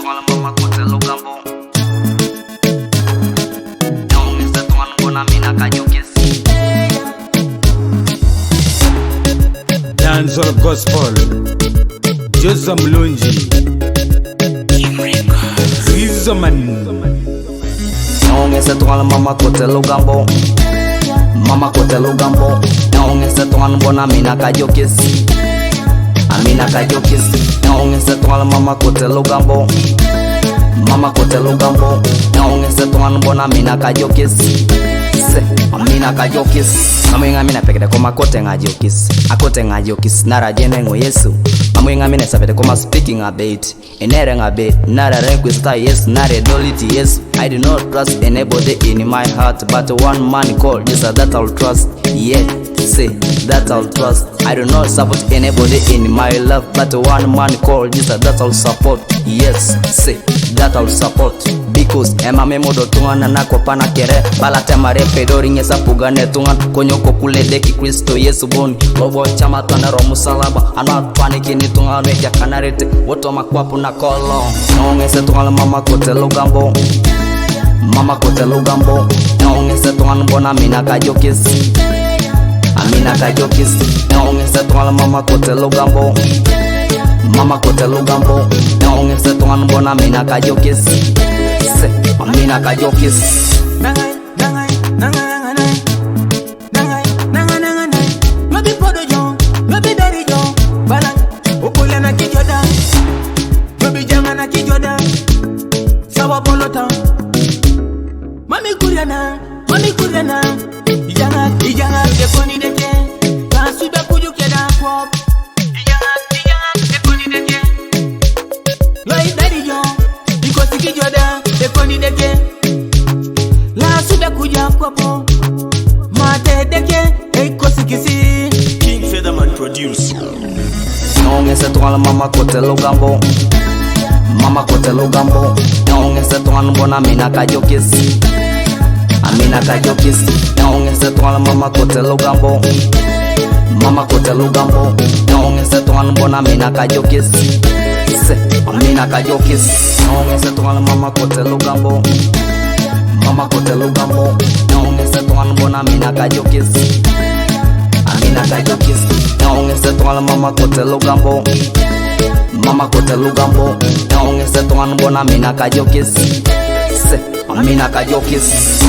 twala mama kote lugambo. Naongeza twala mbona mina kajokesi. Dancehall gospel Josa Mulunji RIZO man. Naongeza twala mama kote lugambo. Mama kote lugambo. Naongeza twala mbona mina kajokesi. Amina kajokesi. Naongeza twala mama kote lugambo. Mama kote lugambo. Naongeza twala mbona mina kajokesi. Amina kajokesi. Amwinga mina pekede koma kote ngajokesi. Akote ngajokesi nara jene ngo Yesu. Amwinga mina savete koma speaking a bit. Enere nga bit nara requesta yes nare dolity yes. I do not trust anybody in my heart, but one man called Jesus that I'll trust. Yeah, say that I'll trust. I do not support anybody in my life, but one man called Jesus that I'll support. Yes, say that I'll support. Because ema memodo tungana na kopana kere bala temare pedori ngesa pugane tungan konyoko kule deki Kristo Yesu boni lobo chama tanaro musalaba anatwani kini tungane ya kanarete woto makwapu na kolo. Naongeza tungala mama kote lugambo. Mama kote lugambo. Naongeza tungala mbona mina kajokesi. Amina kajokesi. Naongeza tungala mama kote lugambo. Mama kote lugambo. Naongeza tungala mbona mina kajokesi. Amina kajokesi. Mami kuriana, ijanga dekoni deke, kasuda kujukeda kwop. Ijanga dekoni deke, lai dari yo, ikosi kijoda dekoni deke, la suda kuja kwopo, mate deke, ikosi kisi. King Featherman produce. Naongeza twala mama kote lugambo. Mama kote lugambo. Naongeza twala mbona mina kajokesi. Amina kajokesi. Naongeza twala mama kote lugambo. Mama kote lugambo. Naongeza twala mbona mina kajokesi. Amina kajokesi. Naongeza twala mama kote lugambo. Mama kote lugambo. Naongeza twala mbona mina kajokesi. Amina kajokesi. Naongeza twala mama kote lugambo. Mama kote lugambo. Naongeza twala mbona mina kajokesi. Amina kajokesi.